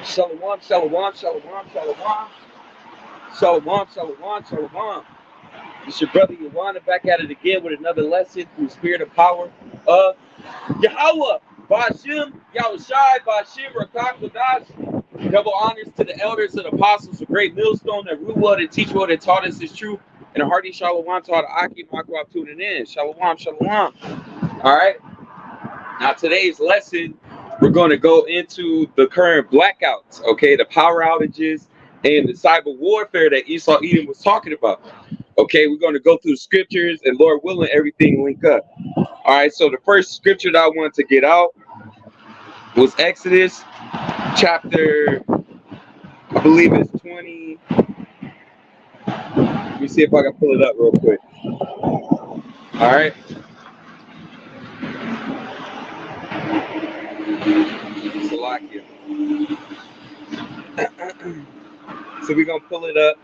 Shalom, shalom, shalom, shalom, shalom, shalom, shalom. It's your brother Yawana back at it again with another lesson through the spirit of power of Yahweh. Bashim, Yahushai, Bashim, Rakak, Ladash. Double honors to the elders and apostles, a great millstone that rule well, that teach well, that taught us is true. And a hearty shalom to all the Aki Makwab tuning in. Shalom, shalom. All right. Now, today's lesson, we're going to go into the current blackouts, okay, the power outages and the cyber warfare that Esau Edom was talking about. Okay, we're going to go through the scriptures and Lord willing, everything link up. All right, so the first scripture that I wanted to get out was Exodus chapter, I believe it's 20. Let me see if I can pull it up real quick. All right. Salakia. So we're going to pull it up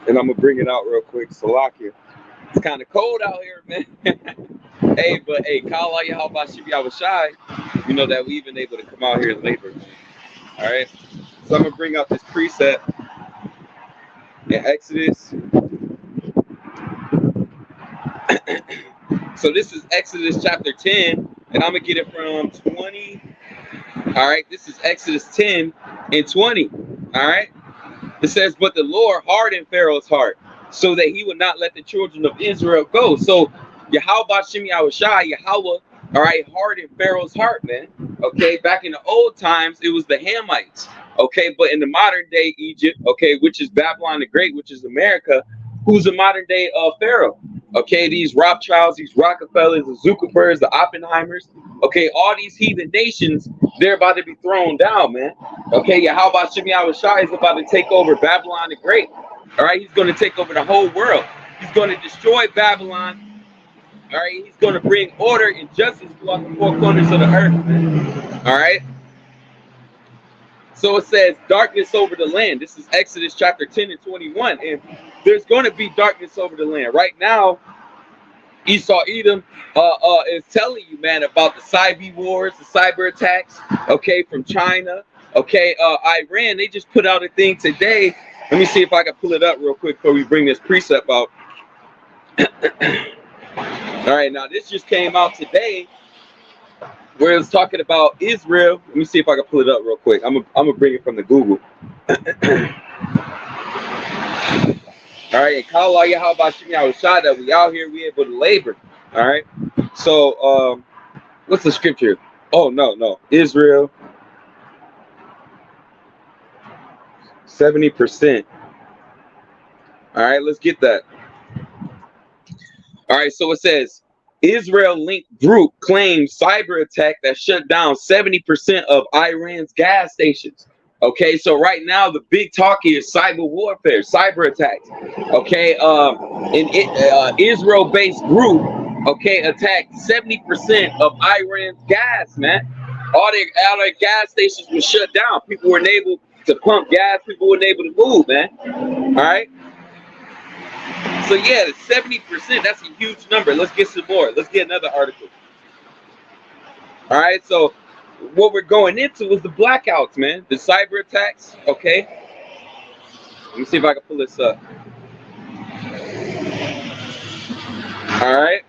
and I'm going to bring it out real quick. Salakia. It's kind of cold out here, man. Hey, call out y'all about Yahushai. You know that we've been able to come out here and labor. All right. So I'm going to bring out this precept in Exodus. So this is Exodus chapter 10, and I'm going to get it from 20. All right. This is Exodus 10 and 20. All right. It says, but the Lord hardened Pharaoh's heart so that he would not let the children of Israel go. So Yahweh Shem Yahushai, Yahweh, all right, hardened Pharaoh's heart, man. Okay, back in the old times, it was the Hamites. Okay, but in the modern day Egypt, okay, which is Babylon the Great, which is America, who's the modern day Pharaoh? Okay, these Rothschilds, these Rockefellers, the Zuckerbergs, the Oppenheimers, okay, all these heathen nations, they're about to be thrown down, man. Okay, Yahweh Shem Yahushai is about to take over Babylon the Great. All right, he's going to take over the whole world. He's going to destroy Babylon. All right, he's going to bring order and justice throughout the four corners of the earth, man. All right. So it says darkness over the land. This is Exodus chapter 10 and 21. And there's going to be darkness over the land. Right now, Esau Edom is telling you, man, about the cyber wars, the cyber attacks, okay, from China. Okay, Iran, they just put out a thing today. Let me see if I can pull it up real quick before we bring this precept out. All right, now this just came out today where it's talking about Israel. Let me see if I can pull it up real quick. I'm gonna bring it from the Google. All right, call all y'all about Yahushua that we out here, we able to labor. All right. So what's the scripture? Oh no. Israel 70%. All right, let's get that. All right, so it says Israel linked group claims cyber attack that shut down 70% of Iran's gas stations. Okay, so right now the big talk is cyber warfare, cyber attacks. Okay, Israel-based group, okay, attacked 70% of Iran's gas, man. All their gas stations were shut down. People weren't able to pump gas. People weren't able to move, man. All right. So yeah, 70%, that's a huge number. Let's get some more. Let's get another article. All right, so what we're going into is the blackouts, man. The cyber attacks, okay? Let me see if I can pull this up. All right.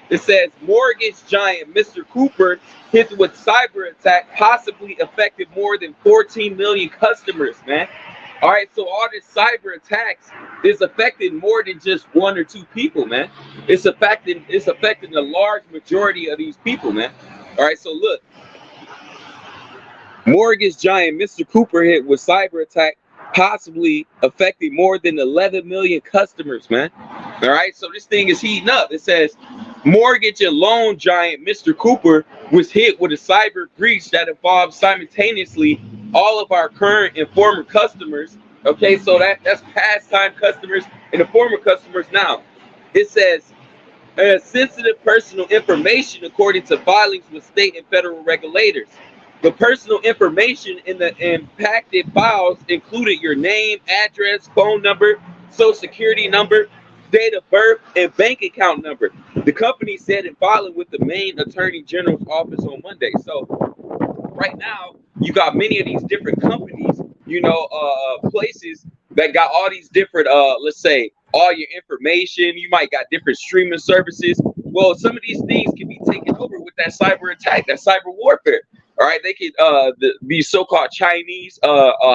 It says mortgage giant Mr. Cooper hit with cyber attack possibly affected more than 14 million customers, man. All right, so all this cyber attacks is affecting more than just one or two people, man. It's affecting the large majority of these people, man. All right, so look, mortgage giant Mr. Cooper hit with cyber attack, possibly affecting more than 11 million customers, man. All right, so this thing is heating up. It says mortgage and loan giant Mr. Cooper was hit with a cyber breach that involved simultaneously all of our current and former customers. Okay, so that's past time customers and the former customers now. It says sensitive personal information according to filings with state and federal regulators. The personal information in the impacted files included your name, address, phone number, social security number, date of birth, and bank account number. The company said in filing with the Maine Attorney General's office on Monday. So right now, you got many of these different companies, places that got all these different, let's say, all your information. You might got different streaming services. Well, some of these things can be taken over with that cyber attack, that cyber warfare. All right, they could these so-called Chinese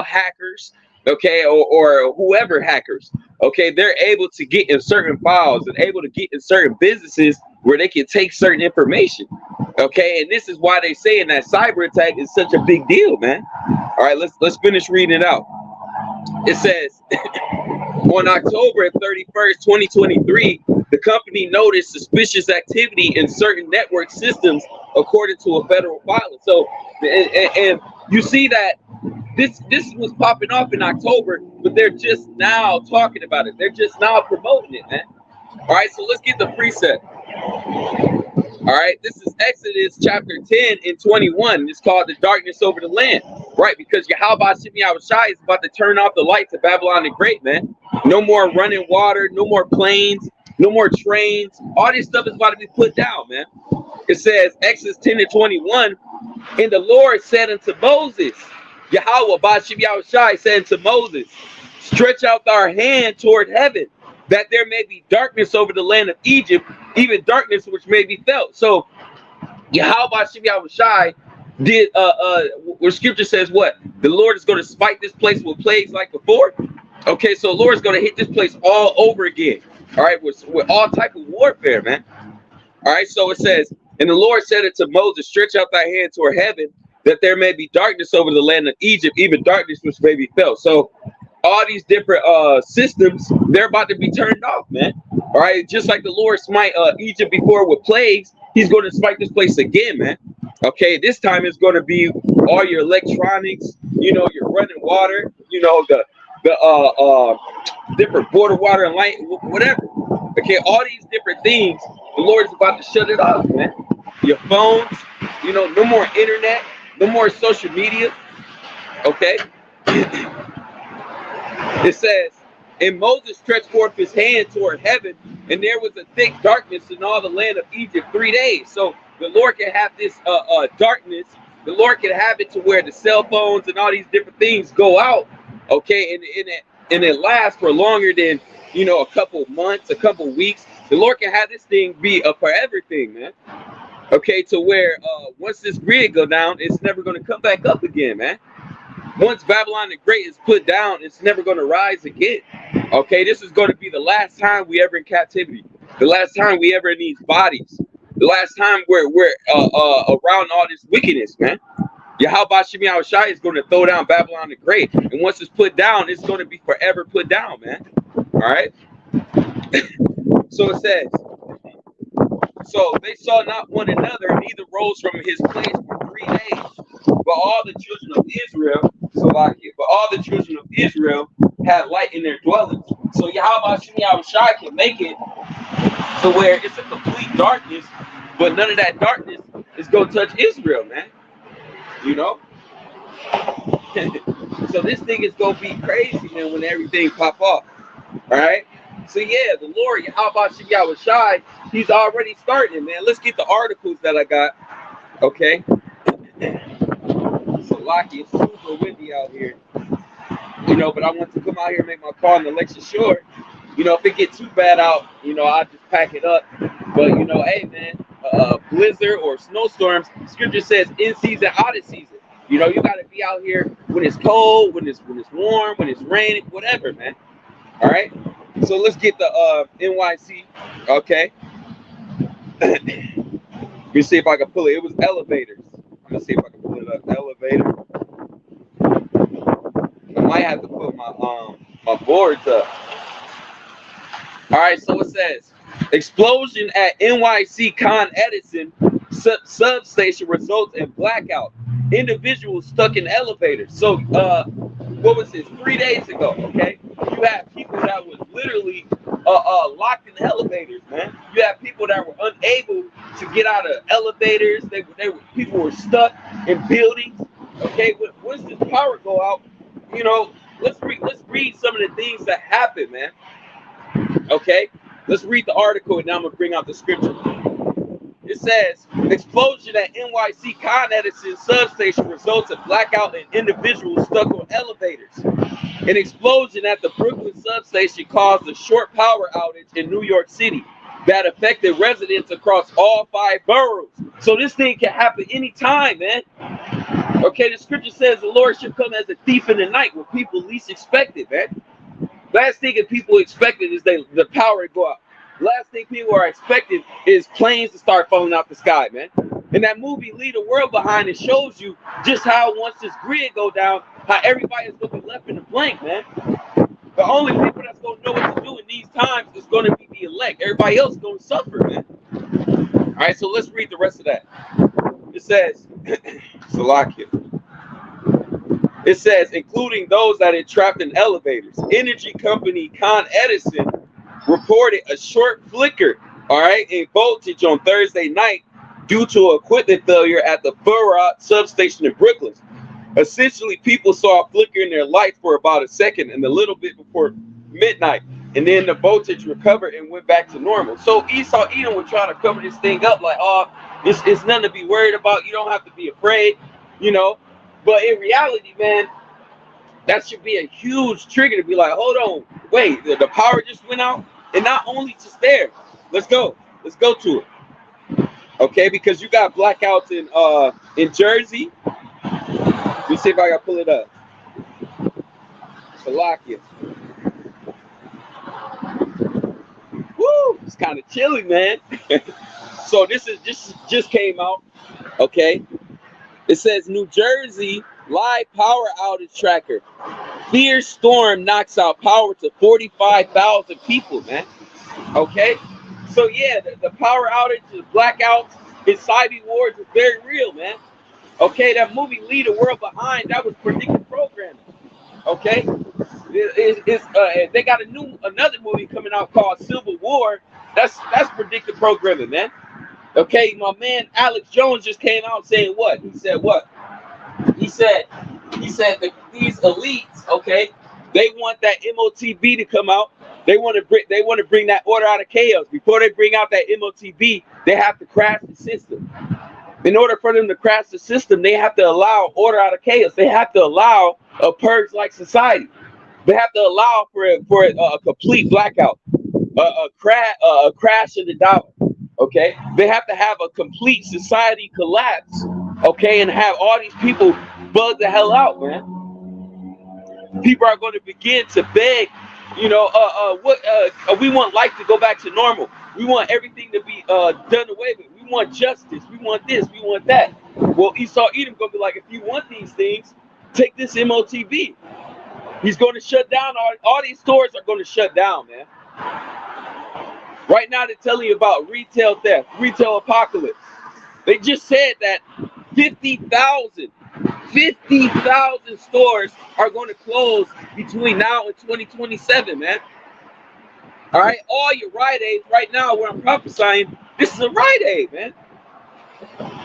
hackers, okay, or whoever hackers, okay, they're able to get in certain files and able to get in certain businesses where they can take certain information. Okay, and this is why they saying that cyber attack is such a big deal, man. All right, let's finish reading it out. It says on October 31st, 2023, the company noticed suspicious activity in certain network systems, according to a federal filing. So, and you see that this was popping off in October, but they're just now talking about it. They're just now promoting it, man. All right, so let's get the precept. All right, this is Exodus chapter 10 and 21. It's called the darkness over the land, right? Because Yahweh Shai is about to turn off the lights of Babylon the Great, man. No more running water, no more planes, no more trains. All this stuff is about to be put down, man. It says, Exodus 10 and 21, and the Lord said unto Moses, Yahweh Bashim Shai said unto Moses, stretch out thy hand toward heaven, that there may be darkness over the land of Egypt, even darkness which may be felt. So Yahweh Shai did where scripture says what? The Lord is going to spike this place with plagues like before. Okay, so the Lord is going to hit this place all over again. All right, with all type of warfare, man. All right, so it says, and the Lord said it to Moses, stretch out thy hand toward heaven, that there may be darkness over the land of Egypt, even darkness which may be felt. So all these different systems, they're about to be turned off, man. All right, just like the Lord smite Egypt before with plagues, he's going to smite this place again, man. Okay, this time it's going to be all your electronics, your running water, the different border water and light, whatever. Okay, all these different things, the Lord is about to shut it off, man. Your phones, no more internet, no more social media. Okay. It says, and Moses stretched forth his hand toward heaven, and there was a thick darkness in all the land of Egypt 3 days. So the Lord can have this darkness. The Lord can have it to where the cell phones and all these different things go out. Okay, and it lasts for longer than a couple months, a couple weeks. The Lord can have this thing be a forever thing, man. Okay, to where once this grid go down, it's never going to come back up again, man. Once Babylon the Great is put down, it's never going to rise again. Okay, this is going to be the last time we ever in captivity. The last time we ever in these bodies. The last time we're around all this wickedness, man. Yahweh Shai is going to throw down Babylon the Great. And once it's put down, it's going to be forever put down, man. All right? So it says, so they saw not one another, neither rose from his place for 3 days. But all the children of Israel, had light in their dwellings. So Yahweh Shai can make it to where it's a complete darkness, but none of that darkness is going to touch Israel, man. So this thing is going to be crazy, man, when everything pop off. All right? So yeah, the Lord, Yahweh Shai, he's already starting, man. Let's get the articles that I got. Okay. So Lucky, it's super windy out here. But I want to come out here and make my call in the lecture short. If it gets too bad out, I'll just pack it up. But hey man, blizzard or snowstorms, scripture says in season, out of season. You gotta be out here when it's cold, when it's warm, when it's raining, whatever, man. All right. So let's get the NYC. Okay. Let me see if I can pull it. It was elevators. Let's see if I can pull it up. Elevator. I might have to put my boards up. All right, so it says, explosion at NYC Con Edison substation results in blackout. Individuals stuck in elevators. So, what was this? 3 days ago, okay? You had people that was literally locked in elevators, man. You had people that were unable to get out of elevators. People were stuck in buildings. Okay, once the power go out, let's read some of the things that happened, man. Okay, let's read the article and now I'm gonna bring out the scripture. It says, explosion at NYC Con Edison substation results in blackout and individuals stuck on elevators. An explosion at the Brooklyn substation caused a short power outage in New York City that affected residents across all 5 boroughs. So this thing can happen anytime, man. Okay, the scripture says the Lord should come as a thief in the night when people least expect it, man. Last thing that people expected is the power to go out. Last thing people are expecting is planes to start falling out the sky, man. And that movie, Leave the World Behind, it shows you just how once this grid go down, how everybody is going to be left in the blank, man. The only people that's going to know what to do in these times is going to be the elect. Everybody else is going to suffer, man. All right, so let's read the rest of that. It says, Salakia. It says, including those that are trapped in elevators. Energy company Con Edison reported a short flicker, all right, in voltage on Thursday night due to equipment failure at the Burrard substation in Brooklyn. Essentially, people saw a flicker in their light for about a second and a little bit before midnight, and then the voltage recovered and went back to normal. So Esau Edom was trying to cover this thing up like, oh, it's nothing to be worried about. You don't have to be afraid, you know. But in reality, man, that should be a huge trigger to be like, hold on, wait, the power just went out, and not only just there. Let's go to it. Okay, because you got blackouts in Jersey. Let me see if I can pull it up. Salakia. Woo! It's kind of chilly, man. So this just came out. Okay. It says New Jersey live power outage tracker. Fierce storm knocks out power to 45,000 people, man. Okay. So yeah, the power outage, the blackouts, and cyber wars is very real, man. Okay, that movie Leave the World Behind, that was predictive programming. Okay, they got another movie coming out called Civil War. That's predictive programming, man. Okay, my man Alex Jones just came out saying what? He said what? He said that these elites, okay, they want that MOTB to come out. They want to bring that order out of chaos. Before they bring out that MOTB, they have to crash the system. In order for them to crash the system, they have to allow order out of chaos. They have to allow a purge-like society. They have to allow for a complete blackout, a crash in the dollar. Okay, they have to have a complete society collapse. Okay, and have all these people bug the hell out, man. People are going to begin to beg, you know, we want life to go back to normal. We want everything to be done away with. We want justice. We want this. We want that. Well, Esau Edom going to be like, if you want these things, take this MOTB. He's going to shut down. All these stores are going to shut down, man. Right now, they're telling you about retail theft, retail apocalypse. They just said that 50,000 stores are going to close between now and 2027, man. All right, all your Rite Aids right now, where I'm prophesying, this is a Rite Aid, man.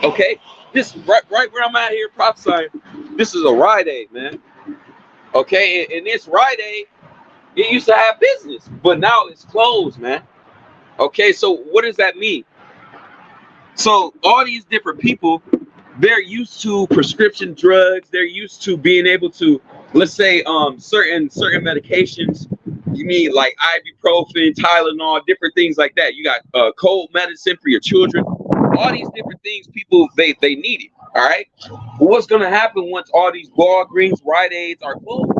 Okay, this right where I'm at here prophesying, this is a Rite Aid, man. Okay, and this Rite Aid, it used to have business, but now it's closed, man. Okay, so what does that mean? So all these different people, they're used to prescription drugs. They're used to being able to, let's say, certain medications. You need like ibuprofen, Tylenol, different things like that. You got cold medicine for your children. All these different things, people they need it. All right. But what's going to happen once all these Walgreens, Rite Aids are closed?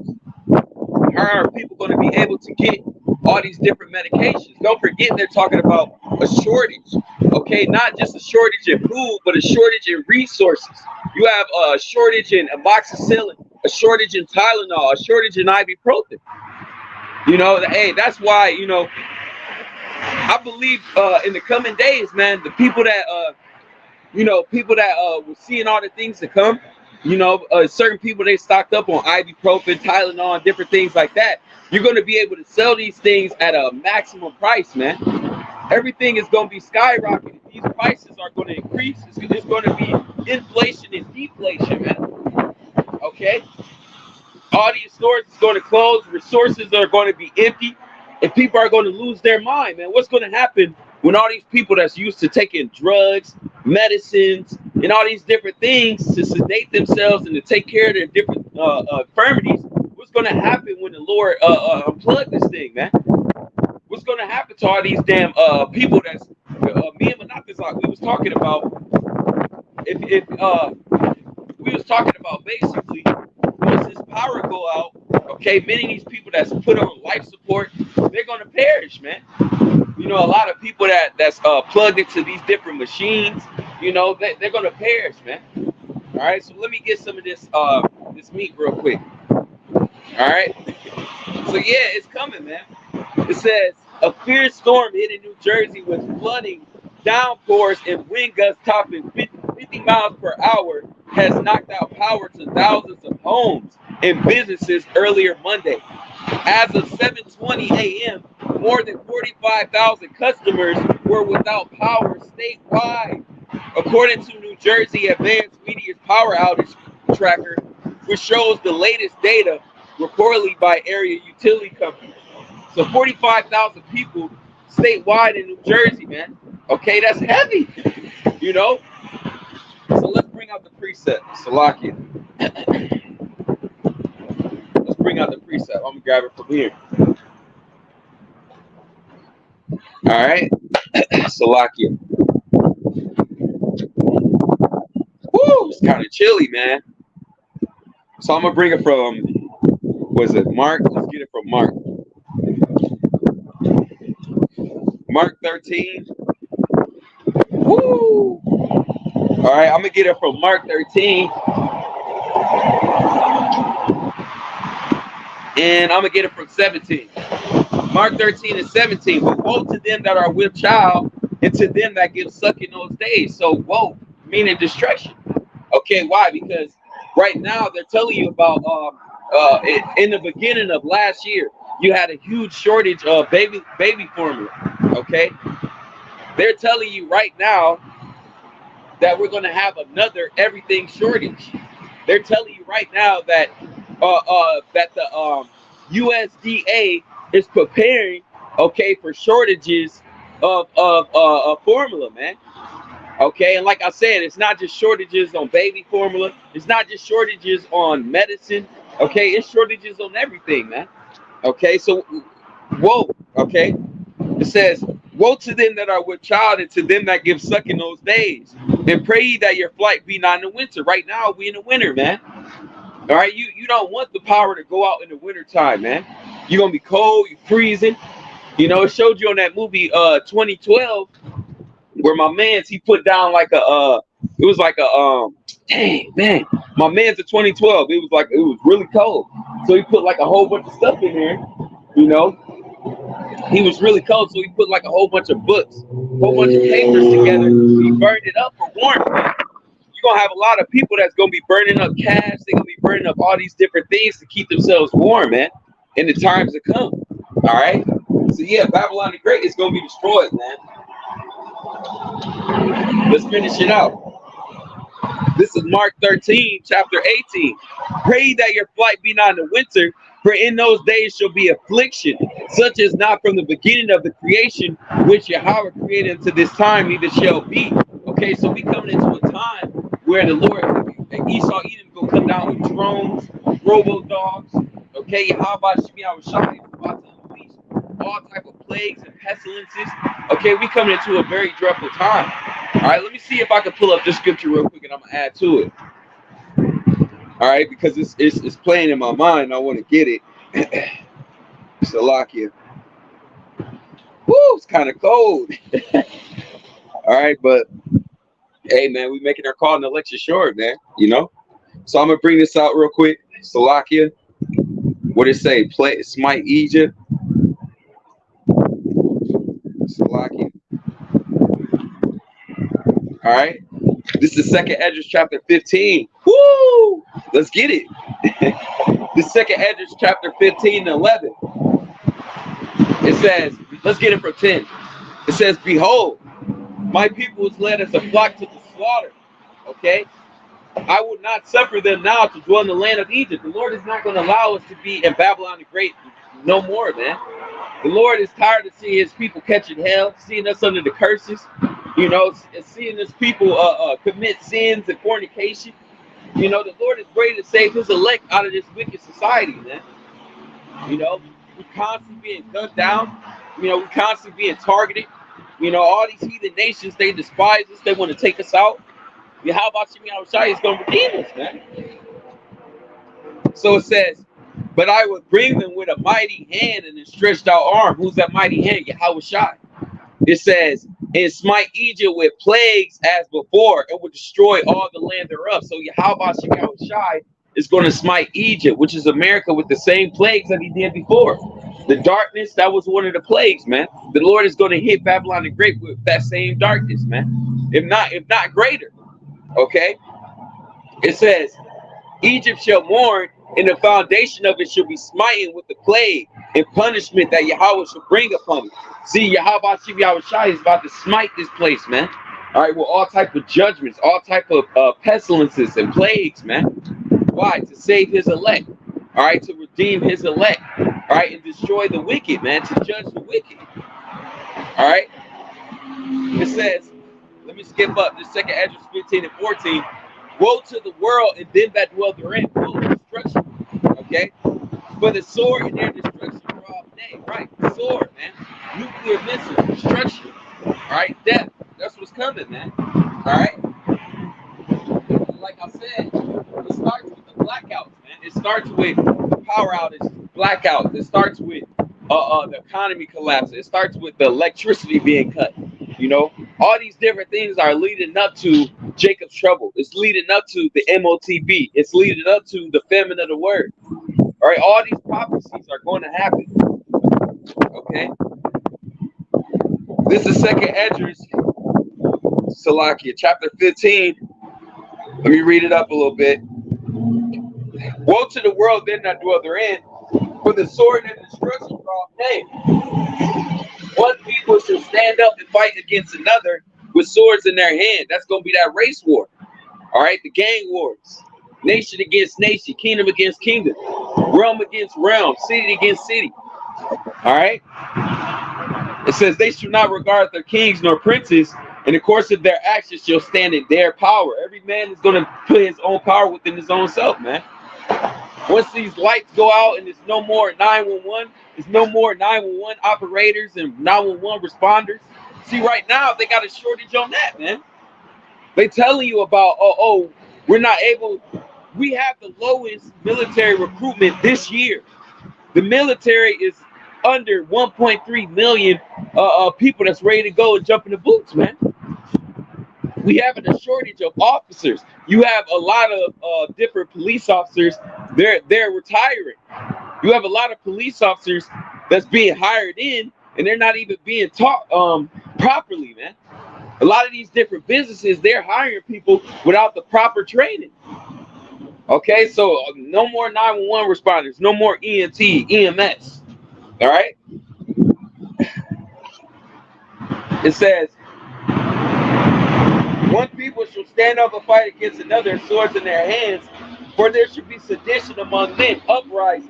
How are people going to be able to get all these different medications? Don't forget, they're talking about a shortage. Okay, not just a shortage in food, but a shortage in resources. You have a shortage in amoxicillin, a shortage in Tylenol, a shortage in ibuprofen. You know, hey, that's why, you know, I believe in the coming days, man, the people that were seeing all the things to come, you know, certain people, they stocked up on ibuprofen, Tylenol, and different things like that. You're going to be able to sell these things at a maximum price, man. Everything is going to be skyrocketing. These prices are going to increase. It's going to be inflation and deflation, man. Okay? All these stores is going to close. Resources are going to be empty. And people are going to lose their mind, man. What's going to happen when all these people that's used to taking drugs, medicines, and all these different things to sedate themselves and to take care of their different infirmities, what's going to happen when the Lord unplug this thing, man? What's going to happen to all these damn people that's me and Monopoly, we was talking about if we was talking about basically once this power go out, okay, many of these people that's put on life support, they're going to perish, man. You know, a lot of people that's plugged into these different machines, you know, they're going to perish, man. All right, so let me get some of this this meat real quick. All right, so yeah, it's coming, man. It says a fierce storm hit in New Jersey with flooding, downpours, and wind gusts topping 50 miles per hour has knocked out power to thousands of homes and businesses earlier Monday. As of 7:20 a.m., more than 45,000 customers were without power statewide, according to New Jersey Advanced Media's power outage tracker, which shows the latest data reportedly by area utility companies. So 45,000 people statewide in New Jersey, man. Okay, that's heavy, you know? So let's bring out the preset, Salakia. Let's bring out the preset. I'm gonna grab it from here. All right, Salakia. Woo, it's kind of chilly, man. So I'm gonna bring it from, was it Mark? Let's get it from Mark. Mark 13. Woo! All right, I'm gonna get it from Mark 13, and I'm gonna get it from 17. Mark 13 and 17. But woe to them that are with child, and to them that give suck in those days. So woe, meaning destruction. Okay, why? Because right now they're telling you about in the beginning of last year, you had a huge shortage of baby formula. Okay, they're telling you right now that we're going to have another everything shortage. They're telling you right now that that the USDA is preparing, okay, for shortages of formula, man. Okay, and like I said, it's not just shortages on baby formula. It's not just shortages on medicine. Okay, it's shortages on everything, man. Okay, so whoa. Okay, it says, woe to them that are with child and to them that give suck in those days. And pray ye that your flight be not in the winter. Right now, we in the winter, man. All right, you don't want the power to go out in the winter time, man. You're gonna be cold, you're freezing. You know, it showed you on that movie 2012 where my man's he put down like a it was like a dang man, my man's a 2012. It was really cold, so he put like a whole bunch of stuff in there. You know, he was really cold, so he put like a whole bunch of books, a whole bunch of papers together. He burned it up for warmth. You're gonna have a lot of people that's gonna be burning up cash. They're gonna be burning up all these different things to keep themselves warm, man, in the times to come. All right. So yeah, Babylon the Great is gonna be destroyed, man. Let's finish it out. This is Mark 13, chapter 18. Pray that your flight be not in the winter, for in those days shall be affliction, such as not from the beginning of the creation, which Yahweh created unto this time, neither shall be. Okay, so we coming into a time where the Lord, Esau, Edom, gonna come down with drones, robo dogs. Okay, Yahweh Shemiah Rashai is about to unleash all type of plagues and pestilences. Okay, we coming into a very dreadful time. All right, let me see if I can pull up this scripture real quick, and I'm gonna add to it. All right, because it's playing in my mind. I want to get it. Salakia. Woo, it's kind of cold. All right, but hey, man, we making our call in the lecture short, man. You know, so I'm gonna bring this out real quick. Salakia. What did it say? Play smite Egypt. Salakia. All right. This is Second Esdras chapter 15. Woo! Let's get it. The Second Esdras chapter 15 and 11. It says, let's get it from 10. It says, behold, my people is led as a flock to the slaughter. Okay? I will not suffer them now to dwell in the land of Egypt. The Lord is not going to allow us to be in Babylon the Great no more, man. The Lord is tired of seeing his people catching hell, seeing us under the curses, you know, seeing his people commit sins and fornication. You know, the Lord is ready to save his elect out of this wicked society, man. You know, we constantly being gunned down. You know, we constantly being targeted. You know, all these heathen nations, they despise us. They want to take us out. Yeah, how about Shimei Shai is going to redeem us, man? So it says, but I would bring them with a mighty hand and a stretched out arm. Who's that mighty hand? Yahweh Shai. It says, and smite Egypt with plagues as before, and would destroy all the land thereof. So Yahweh Shai is going to smite Egypt, which is America, with the same plagues that he did before. The darkness, that was one of the plagues, man. The Lord is going to hit Babylon the Great with that same darkness, man. If not greater. Okay? It says, Egypt shall mourn, and the foundation of it shall be smitten with the plague and punishment that Yahweh shall bring upon it. See, Yahweh Shai is about to smite this place, man. All right, with all type of judgments, all type of pestilences and plagues, man. Why? To save his elect. All right, to redeem his elect. All right, and destroy the wicked, man. To judge the wicked. All right. It says, let me skip up this second Esdras 15 and 14. Woe to the world and them that dwell therein, full of destruction. Okay? For the sword and their destruction for all day. Right? The sword, man. Nuclear missiles, destruction. Alright? Death. That's what's coming, man. Alright? Like I said, it starts with the blackouts, man. It starts with the power outage, blackouts. It starts with the economy collapsing. It starts with the electricity being cut. You know, all these different things are leading up to Jacob's trouble. It's leading up to the MOTB. It's leading up to the famine of the word. All right, all these prophecies are going to happen. Okay, this is second Esdras, Salakia, chapter 15. Let me read it up a little bit. Woe to the world then that dwell therein, for the sword and destruction for all day. One people shall stand up and fight against another with swords in their hand. That's going to be that race war. All right, the gang wars. Nation against nation, kingdom against kingdom, realm against realm, city against city. All right. It says they shall not regard their kings nor princes. In the course of their actions shall stand in their power. Every man is going to put his own power within his own self, man. Once these lights go out and there's no more 911, there's no more 911 operators and 911 responders. See, right now they got a shortage on that, man. They telling you about, we're not able. We have the lowest military recruitment this year. The military is under 1.3 million people that's ready to go and jump in the boots, man. We having a shortage of officers. You have a lot of different police officers. They're retiring. You have a lot of police officers that's being hired in, and they're not even being taught properly, man. A lot of these different businesses, they're hiring people without the proper training. Okay, so no more 911 responders, no more EMT, EMS. All right. It says, one people shall stand up and fight against another, swords in their hands, for there should be sedition among men, uprisings,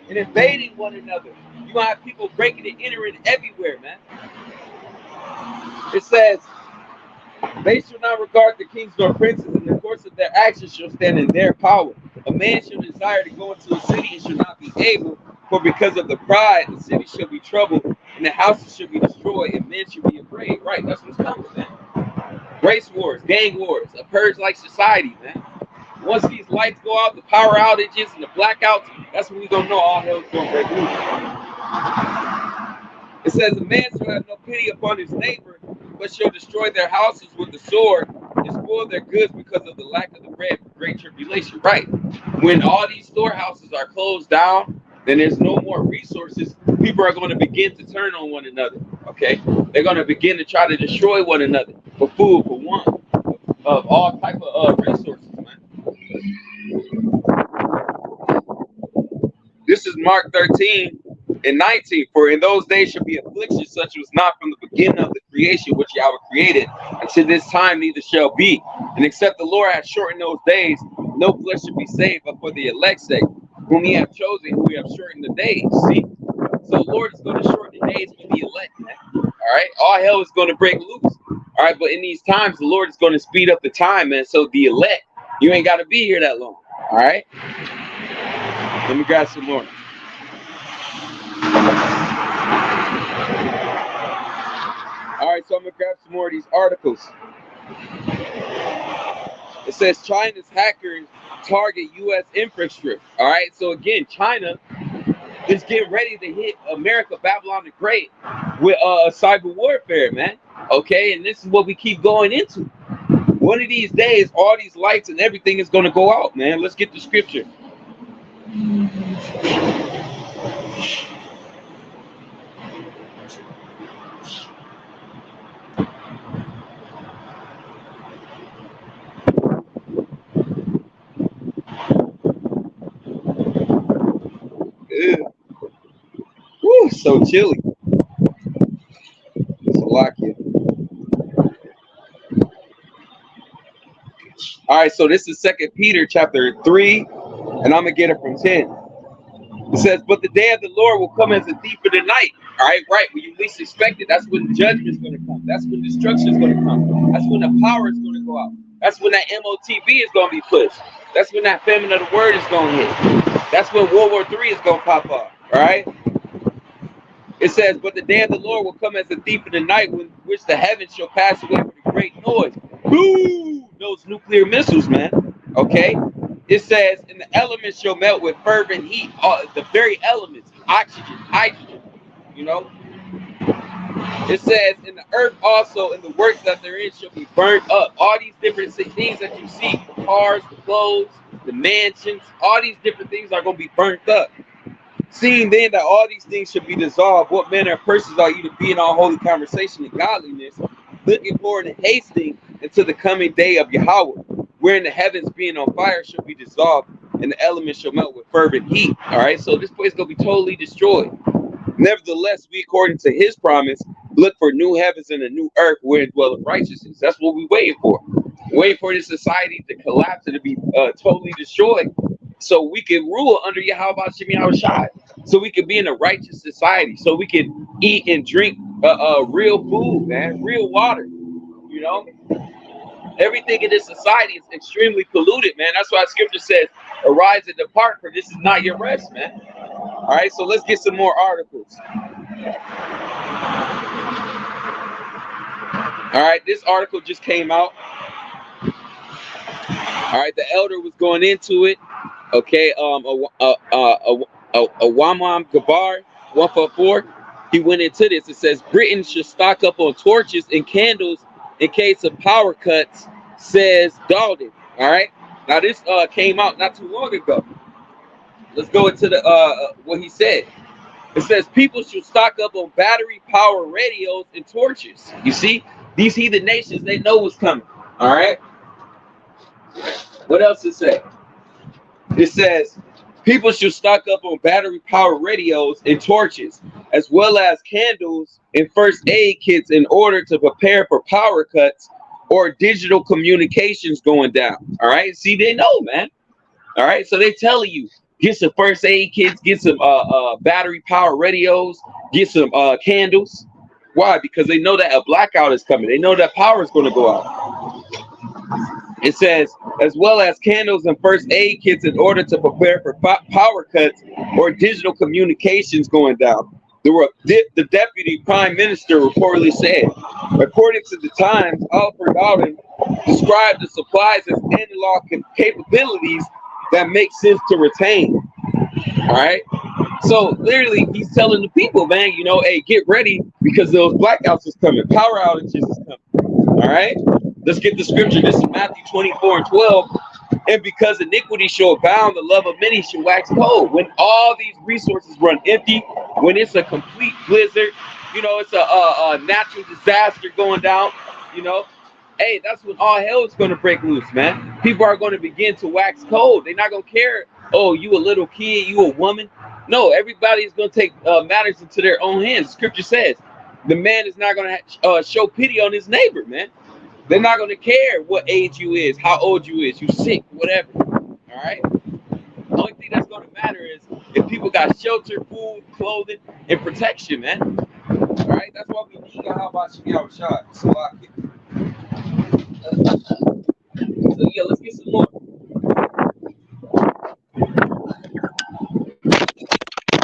and invading one another. You gonna have people breaking and entering everywhere, man. It says, they shall not regard the kings nor princes, in the course of their actions shall stand in their power. A man shall desire to go into a city and shall not be able, for because of the pride, the city shall be troubled, and the houses shall be destroyed, and men shall be afraid. Right, that's what's coming, man. Race wars, gang wars, a purge-like society, man. Once these lights go out, the power outages and the blackouts, that's when we're going to know all hell's going to break loose. It says, a man shall have no pity upon his neighbor, but shall destroy their houses with the sword and spoil their goods because of the lack of the bread for great tribulation. Right. When all these storehouses are closed down, then there's no more resources. People are going to begin to turn on one another. Okay. They're going to begin to try to destroy one another for food, for want, of all type of resources, man. This is Mark 13 and 19. For in those days shall be affliction such was not from the beginning of the creation which Yahweh created, until this time neither shall be. And except the Lord hath shortened those days, no flesh shall be saved, but for the elect's sake, whom he hath chosen, who he hath shortened the days. See? So the Lord is going to shorten the days for the elect, man. All right, all hell is going to break loose. All right, but in these times, the Lord is going to speed up the time, man. So the elect, you ain't got to be here that long. All right, let me grab some more. All right, so I'm gonna grab some more of these articles. It says China's hackers target U.S. infrastructure. All right, so again, China is getting ready to hit America, Babylon the Great, with cyber warfare, man. Okay, and this is what we keep going into. One of these days, all these lights and everything is going to go out, man. Let's get the scripture. Ew. Woo, so chilly. It's a lock here. All right, so this is 2 Peter chapter 3, and I'm going to get it from 10. It says, but the day of the Lord will come as a thief in the night. All right, right, when you least expect it. That's when judgment is going to come. That's when destruction is going to come. That's when the power is going to go out. That's when that MOTB is going to be pushed. That's when that famine of the word is going to hit. That's when World War III is going to pop up. All right? It says, but the day of the Lord will come as a thief in the night, when which the heavens shall pass away with a great noise. Boom! Those nuclear missiles, man. Okay? It says, and the elements shall melt with fervent heat. The very elements, oxygen, hydrogen, you know? It says, and the earth also and the works that therein shall be burnt up. All these different things that you see, the cars, the clothes, the mansions, all these different things are going to be burnt up. Seeing then that all these things should be dissolved, what manner of persons are you to be in all holy conversation and godliness, looking forward and hasting until the coming day of Yahweh, wherein the heavens being on fire shall be dissolved, and the elements shall melt with fervent heat. All right, so this place is going to be totally destroyed. Nevertheless, we, according to his promise, look for new heavens and a new earth wherein dwelleth righteousness. That's what we're waiting for. We're waiting for this society to collapse and to be totally destroyed, so we can rule under Yahweh Shem Yahushai. So we can be in a righteous society. So we can eat and drink real food, man, real water. You know, everything in this society is extremely polluted, man. That's why Scripture says, "Arise and depart, for this is not your rest," man. All right, so let's get some more articles. All right, this article just came out. All right, the elder was going into it. Okay, Wamam Gabar 144. He went into this. It says Britain should stock up on torches and candles in case of power cuts, says Dalton. All right, now this came out not too long ago. Let's go into the what he said. It says people should stock up on battery power radios and torches. You see, these heathen nations, they know what's coming. All right. What else it say? It says people should stock up on battery power radios and torches, as well as candles and first aid kits in order to prepare for power cuts or digital communications going down. All right. See, they know, man. All right. So they telling you, get some first aid kits, get some battery power radios, get some candles. Why? Because they know that a blackout is coming. They know that power is going to go out. It says, as well as candles and first aid kits in order to prepare for power cuts or digital communications going down. The deputy prime minister reportedly said, according to the Times, Alfred Alden described the supplies as analog capabilities that make sense to retain. All right. So literally, he's telling the people, man, you know, hey, get ready because those blackouts is coming, power outages is coming. All right. Let's get the scripture. This is Matthew 24:12. And because iniquity shall abound, the love of many shall wax cold. When all these resources run empty, when it's a complete blizzard, you know, it's a natural disaster going down, you know, hey, that's when all hell is going to break loose, man. People are going to begin to wax cold. They're not going to care, oh, you a little kid, you a woman. No, everybody is going to take matters into their own hands. Scripture says the man is not going to show pity on his neighbor, man. They're not going to care what age you is, how old you is, you sick, whatever. All right? The only thing that's going to matter is if people got shelter, food, clothing, and protection, man. All right, that's why we need God. How about you? Yo, shot. So yeah, let's get some more.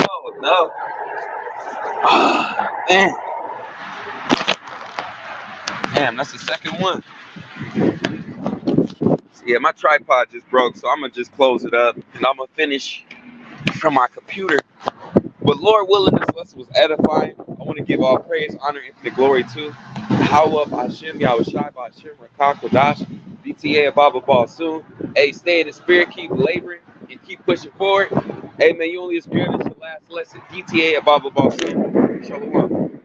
Oh no. Man. Damn, that's the second one. So, yeah, my tripod just broke, so I'm gonna just close it up and I'm gonna finish from my computer. But Lord willing, this lesson was edifying. I want to give all praise, honor, and the glory to Hawab Hashem, Yahushai, Hashem, Rakak, Kodash, BTA, Baba Ball soon. Hey, stay in the spirit, keep laboring, and keep pushing forward. Hey, man, you only experienced the last lesson. BTA, Baba Ball soon. Shalom.